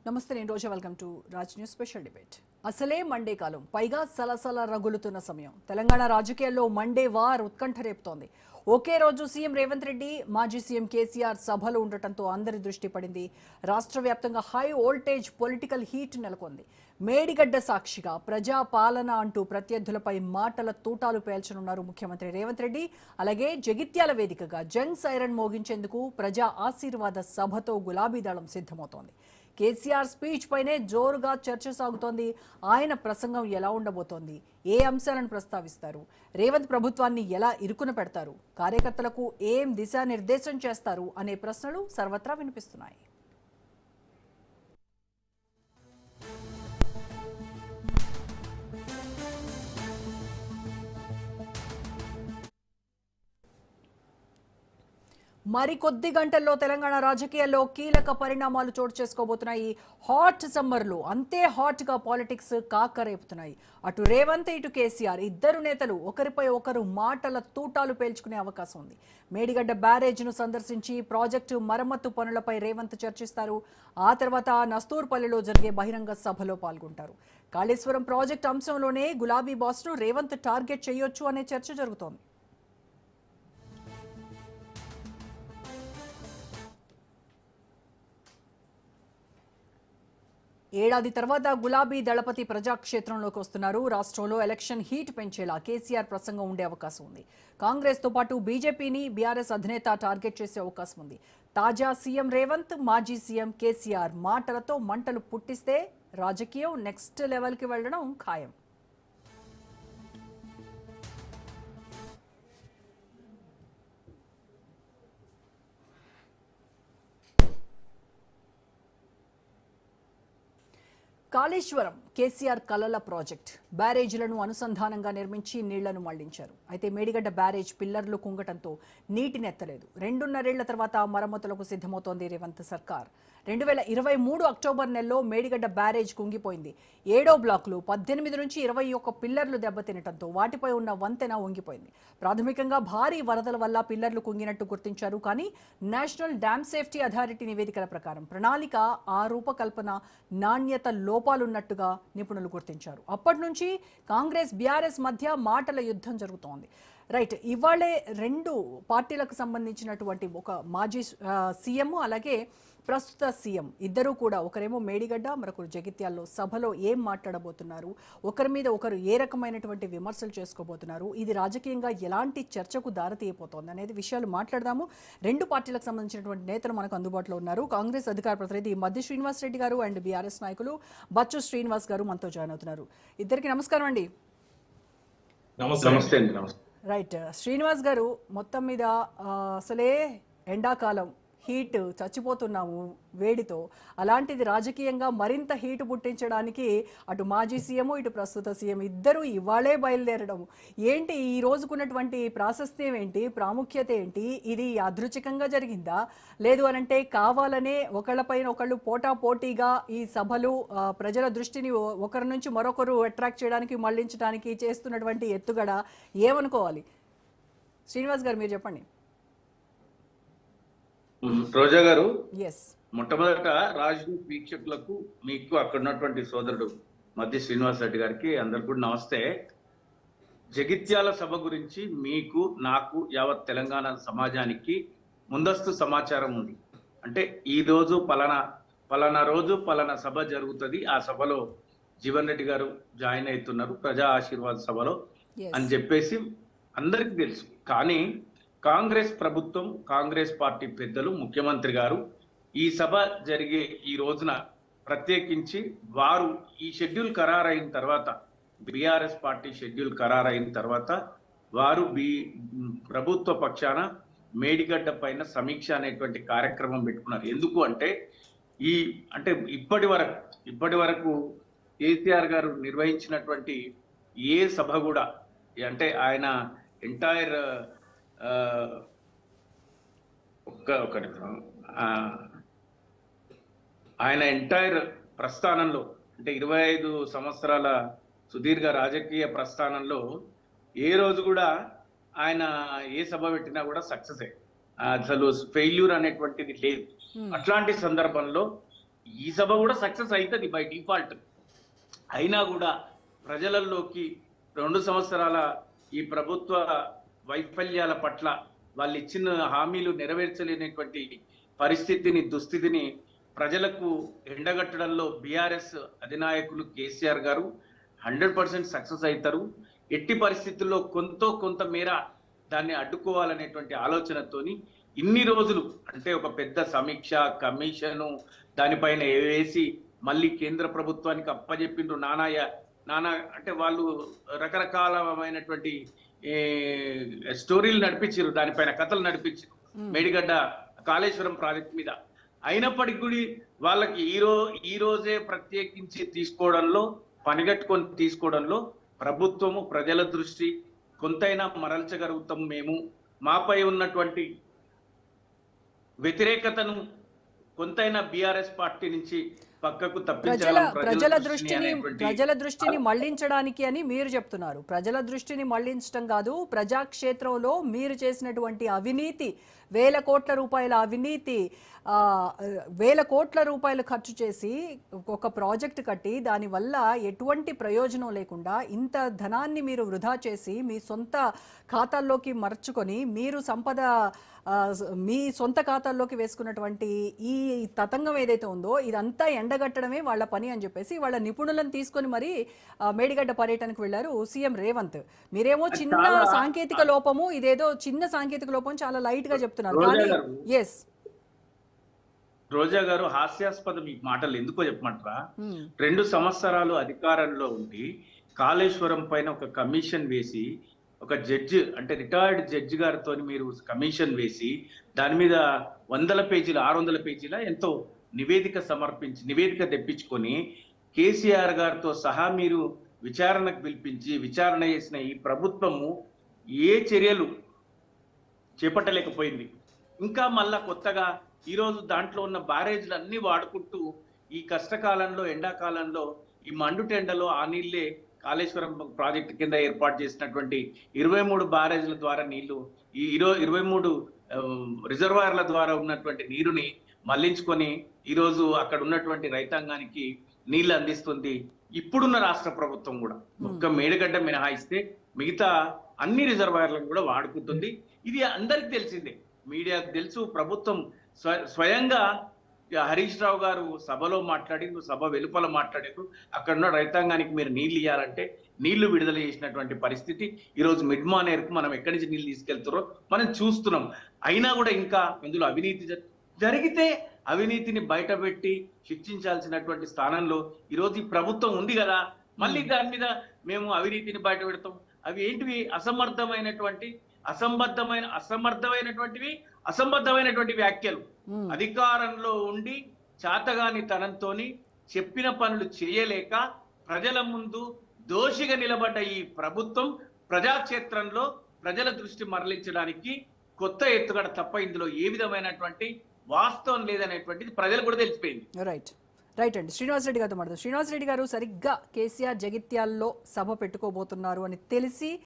నమస్తే, నేను Roja. Welcome to Raj news special debate. అసలే మండే కాలం, పైగా సలసల రగులుతున్న సమయం. తెలంగాణ రాజకీయాల్లో మండే వార్ ఉత్కంఠ రేపుతోంది. ఒకే రోజు సీఎం రేవంత్ రెడ్డి, మాజీ సీఎం కేసీఆర్ సభలు ఉండటంతో అందరి దృష్టి పడింది. రాష్ట్ర వ్యాప్తంగా హై వోల్టేజ్ పొలిటికల్ హీట్ నెలకొంది. మేడిగడ్డ సాక్షిగా ప్రజా పాలన అంటూ ప్రత్యర్థులపై మాటల తూటాలు పేల్చనున్నారు ముఖ్యమంత్రి రేవంత్ రెడ్డి. అలాగే జగిత్యాల వేదికగా జంగ్ సైరన్ మోగించేందుకు ప్రజా ఆశీర్వాద సభతో గులాబీ దళం సిద్ధమవుతోంది. కేసీఆర్ స్పీచ్ పైనే జోరుగా చర్చ సాగుతోంది. ఆయన ప్రసంగం ఎలా ఉండబోతోంది, ఏ అంశాలను ప్రస్తావిస్తారు, రేవంత్ ప్రభుత్వాన్ని ఎలా ఇరుకున పెడతారు, కార్యకర్తలకు ఏం దిశానిర్దేశం చేస్తారు అనే ప్రశ్నలు సర్వత్రా వినిపిస్తున్నాయి. మరికొద్ది గంటల్లో తెలంగాణ రాజకీయాల్లో కీలక పరిణామాలు చోటు చేసుకోబోతున్నాయి. హాట్ సమ్మర్లు అంతే హాట్గా పాలిటిక్స్ కాకరేపుతున్నాయి. అటు రేవంత్, ఇటు కేసీఆర్ ఇద్దరు నేతలు ఒకరిపై ఒకరు మాటల తూటాలు పేల్చుకునే అవకాశం ఉంది. మేడిగడ్డ బ్యారేజ్ను సందర్శించి ప్రాజెక్టు మరమ్మతు పనులపై రేవంత్ చర్చిస్తారు. ఆ తర్వాత నస్తూర్పల్లిలో జరిగే బహిరంగ సభలో పాల్గొంటారు. కాళేశ్వరం ప్రాజెక్టు అంశంలోనే గులాబీ బాస్ను రేవంత్ టార్గెట్ చేయొచ్చు అనే చర్చ జరుగుతోంది. ఏడాది తర్వాత గులాబీ దళపతి ప్రజాక్షేత్రంలోకి వస్తున్నారు. రాష్ట్రంలో ఎలక్షన్ హీట్ పెంచేలా కేసీఆర్ ప్రసంగం ఉండే అవకాశం ఉంది. కాంగ్రెస్తో పాటు బీజేపీని బీఆర్ఎస్ అధినేత టార్గెట్ చేసే అవకాశం ఉంది. తాజా సీఎం రేవంత్, మాజీ సీఎం కేసీఆర్ మాటలతో మంటలు పుట్టిస్తే రాజకీయం నెక్స్ట్ లెవెల్కి వెళ్లడం ఖాయం. కాళేశ్వరం కేసీఆర్ కలల ప్రాజెక్ట్. బ్యారేజీలను అనుసంధానంగా నిర్మించి నీళ్లను మళ్లించారు. అయితే మేడిగడ్డ బ్యారేజ్ పిల్లర్లు కుంగటంతో నీటిని ఎత్తలేదు. 2.5 ఏళ్ల తర్వాత మరమ్మతులకు సిద్ధమవుతోంది రేవంత్ సర్కార్. 2023 అక్టోబర్ నెలలో మేడిగడ్డ బ్యారేజ్ కుంగిపోయింది. 7వ బ్లాక్లో 18 నుంచి 21 పిల్లర్లు దెబ్బతినటంతో వాటిపై ఉన్న వంతెన వంగిపోయింది. ప్రాథమికంగా భారీ వరదల వల్ల పిల్లర్లు కుంగినట్టు గుర్తించారు. కానీ నేషనల్ డ్యామ్ సేఫ్టీ అథారిటీ నివేదికల ప్రకారం ప్రణాళిక, ఆ రూపకల్పన, నాణ్యత లోపాలున్నట్టుగా నిపుణులు గుర్తించారు. అప్పటి నుంచి కాంగ్రెస్, బీఆర్ఎస్ మధ్య మాటల యుద్ధం జరుగుతోంది. రైట్, ఇవాళే రెండు పార్టీలకు సంబంధించినటువంటి ఒక మాజీ సీఎం, అలాగే ప్రస్తుత సీఎం ఇద్దరూ కూడా, ఒకరేమో మేడిగడ్డ, మరొకరు జగిత్యాల్లో సభలో ఏం మాట్లాడబోతున్నారు, ఒకరి మీద ఒకరు ఏ రకమైనటువంటి విమర్శలు చేసుకోబోతున్నారు, ఇది రాజకీయంగా ఎలాంటి చర్చకు దారితీయబోతోంది అనేది విషయాలు మాట్లాడదాము. రెండు పార్టీలకు సంబంధించినటువంటి నేతలు మనకు అందుబాటులో ఉన్నారు. కాంగ్రెస్ అధికార ప్రతినిధి మద్ది శ్రీనివాస్ రెడ్డి గారు అండ్ బీఆర్ఎస్ నాయకులు బచ్చు శ్రీనివాస్ గారు మనతో జాయిన్ అవుతున్నారు. ఇద్దరికి నమస్కారం అండి. రైట్, శ్రీనివాస్ గారు, మొత్తం మీద అసలే ఎండాకాలం హీట్, చచ్చిపోతున్నాము వేడితో. అలాంటిది రాజకీయంగా మరింత హీటు పుట్టించడానికి అటు మాజీ సీఎం, ఇటు ప్రస్తుత సీఎం ఇద్దరు ఇవాళే బయలుదేరడం ఏంటి? ఈ రోజుకున్నటువంటి ప్రాశస్త్యం ఏంటి, ప్రాముఖ్యత ఏంటి? ఇది యాదృచ్ఛికంగా జరిగిందా, లేదు అనంటే కావాలనే ఒకళ్ళపైన ఒకళ్ళు పోటాపోటీగా ఈ సభలు ప్రజల దృష్టిని ఒకరి నుంచి మరొకరు అట్రాక్ట్ చేయడానికి, మళ్లించడానికి చేస్తున్నటువంటి ఎత్తుగడ ఏమనుకోవాలి? శ్రీనివాస్ గారు, మీరు చెప్పండి. రోజా గారు, మొట్టమొదట రాజ్ న్యూస్ వీక్షకులకు, మీకు అక్కడ ఉన్నటువంటి సోదరుడు మద్ది శ్రీనివాస్ రెడ్డి గారికి అందరికి కూడా నమస్తే. జగిత్యాల సభ గురించి మీకు, నాకు, యావత్ తెలంగాణ సమాజానికి ముందస్తు సమాచారం ఉంది. అంటే ఈ రోజు పలానా రోజు పలానా సభ జరుగుతుంది, ఆ సభలో జీవన్ రెడ్డి గారు జాయిన్ అవుతున్నారు ప్రజా ఆశీర్వాద సభలో అని చెప్పేసి అందరికి తెలుసు. కానీ కాంగ్రెస్ ప్రభుత్వం, కాంగ్రెస్ పార్టీ పెద్దలు, ముఖ్యమంత్రి గారు ఈ సభ జరిగే ఈ రోజున ప్రత్యేకించి వారు ఈ షెడ్యూల్ ఖరారైన తర్వాత, బీఆర్ఎస్ పార్టీ షెడ్యూల్ ఖరారైన తర్వాత వారు ప్రభుత్వ పక్షాన మేడిగడ్డ పైన సమీక్ష అనేటువంటి కార్యక్రమం పెట్టుకున్నారు. ఎందుకు అంటే ఇప్పటి వరకు కేసీఆర్ గారు నిర్వహించినటువంటి ఏ సభ కూడా, అంటే ఆయన ఎంటైర్ ఆయన ఎంటైర్ ప్రస్థానంలో, అంటే 25 సంవత్సరాల సుదీర్ఘ రాజకీయ ప్రస్థానంలో ఏ రోజు కూడా ఆయన ఏ సభ పెట్టినా కూడా సక్సెస్. అసలు ఫెయిల్యూర్ అనేటువంటిది లేదు. అట్లాంటి సందర్భంలో ఈ సభ కూడా సక్సెస్ అవుతుంది బై డిఫాల్ట్. అయినా కూడా ప్రజలలోకి 2 సంవత్సరాల ఈ ప్రభుత్వ వైఫల్యాల పట్ల వాళ్ళు ఇచ్చిన హామీలు నెరవేర్చలేనటువంటి పరిస్థితిని, దుస్థితిని ప్రజలకు ఎండగట్టడంలో బీఆర్ఎస్ అధినాయకులు కేసీఆర్ గారు 100% సక్సెస్ అవుతారు. ఎట్టి పరిస్థితుల్లో కొంత మేర దాన్ని అడ్డుకోవాలనేటువంటి ఆలోచనతోని ఇన్ని రోజులు అంటే ఒక పెద్ద సమీక్ష కమిషను దానిపైన వేసి మళ్ళీ కేంద్ర ప్రభుత్వానికి అప్పజెప్పిండ్రు. నానా అంటే వాళ్ళు రకరకాలమైనటువంటి స్టోరీలు నడిపించారు, దానిపైన కథలు నడిపించారు మేడిగడ్డ కాళేశ్వరం ప్రాజెక్ట్ మీద. అయినప్పటికీ కూడా వాళ్ళకి ఈ రోజే ప్రత్యేకించి తీసుకోవడంలో, పనిగట్టుకొని తీసుకోవడంలో ప్రభుత్వము ప్రజల దృష్టి కొంతైనా మరల్చగలుగుతాం. మేము మాపై ఉన్నటువంటి వ్యతిరేకతను కొంతైనా బీఆర్ఎస్ పార్టీ నుంచి పక్కకు ప్రజల దృష్టిని మళ్లించడానికి అని మీరు చెప్తున్నారు. ప్రజల దృష్టిని మళ్లించడం కాదు, ప్రజాక్షేత్రంలో మీరు చేసినటువంటి అవినీతి, వేల కోట్ల రూపాయల అవినీతి, వేల కోట్ల రూపాయలు ఖర్చు చేసి ఒక ప్రాజెక్ట్ కట్టి దానివల్ల ఎటువంటి ప్రయోజనం లేకుండా ఇంత ధనాన్ని మీరు వృధా చేసి మీ సొంత ఖాతాల్లోకి మర్చుకొని మీరు సంపద మీ సొంత ఖాతాల్లోకి వేసుకున్నటువంటి ఈ తతంగం ఏదైతే ఉందో ఇదంతా ఎండగట్టడమే వాళ్ళ పని అని చెప్పేసి వాళ్ళ నిపుణులను తీసుకొని మరి మేడిగడ్డ పర్యటనకు వెళ్లారు సీఎం రేవంత్. మీరేమో చిన్న సాంకేతిక లోపము, ఇదేదో చిన్న సాంకేతిక లోపం చాలా లైట్ గా చెప్తున్నారు. కానీ ఎస్ రోజా గారు, హాస్యాస్పదం ఈ మాటలు ఎందుకో చెప్పమంటారా? 2 సంవత్సరాలు అధికారంలో ఉండి కాళేశ్వరం పైన ఒక కమిషన్ వేసి, ఒక జడ్జి అంటే రిటైర్డ్ జడ్జి గారితో మీరు కమిషన్ వేసి దాని మీద 100 పేజీల 600 పేజీల ఎంతో నివేదిక తెప్పించుకొని కేసీఆర్ గారితో సహా మీరు విచారణకు పిలిపించి విచారణ చేసిన ఈ ప్రభుత్వము ఏ చర్యలు చేపట్టలేకపోయింది. ఇంకా మళ్ళా కొత్తగా ఈరోజు దాంట్లో ఉన్న బ్యారేజ్లు అన్ని వాడుకుంటూ ఈ కష్టకాలంలో, ఎండాకాలంలో ఈ మండుటెండలో ఆ నీళ్లే కాళేశ్వరం ప్రాజెక్టు కింద ఏర్పాటు చేసినటువంటి 23 బ్యారేజ్ల ద్వారా నీళ్లు, ఈ 23 రిజర్వాయర్ల ద్వారా ఉన్నటువంటి నీరుని మళ్లించుకొని ఈరోజు అక్కడ ఉన్నటువంటి రైతాంగానికి నీళ్లు అందిస్తుంది ఇప్పుడున్న రాష్ట్ర ప్రభుత్వం కూడా. ఒక్క మేడిగడ్డ మినహాయిస్తే మిగతా అన్ని రిజర్వాయర్లను కూడా వాడుకుంటుంది. ఇది అందరికి తెలిసిందే, మీడియాకు తెలుసు. ప్రభుత్వం స్వయంగా హరీష్ రావు గారు సభలో మాట్లాడిండ్రు, సభ వెలుపల మాట్లాడిండ్రు. అక్కడ ఉన్న రైతాంగానికి మీరు నీళ్లు ఇవ్వాలంటే నీళ్లు విడుదల చేసినటువంటి పరిస్థితి. ఈరోజు మిడ్ మానేర్కు మనం ఎక్కడి నుంచి నీళ్లు తీసుకెళ్తారో మనం చూస్తున్నాం. అయినా కూడా ఇంకా ఇందులో అవినీతి జరిగితే అవినీతిని బయటపెట్టి శిక్షించాల్సినటువంటి స్థానంలో ఈరోజు ఈ ప్రభుత్వం ఉంది కదా, మళ్ళీ దాని మీద మేము అవినీతిని బయట పెడతాం. అవి ఏంటివి? అసంబద్ధమైనటువంటి వ్యాఖ్యలు. అధికారంలో ఉండి చాతగాని తనంతోని చెప్పిన పనులు చేయలేక ప్రజల ముందు దోషిగా నిలబడ్డ ఈ ప్రభుత్వం ప్రజాక్షేత్రంలో ప్రజల దృష్టి మరలించడానికి కొత్త ఎత్తుగడ తప్ప ఇందులో ఏ విధమైనటువంటి వాస్తవం లేదనేటువంటిది ప్రజలు కూడా తెలిసిపోయింది. రైట్ అండి. శ్రీనివాస్ రెడ్డి గారితో మాట్లాడుతారు. శ్రీనివాస్ రెడ్డి గారు, సరిగ్గా కేసీఆర్ జగిత్యాల్లో సభ పెట్టుకోబోతున్నారు అని తెలిసి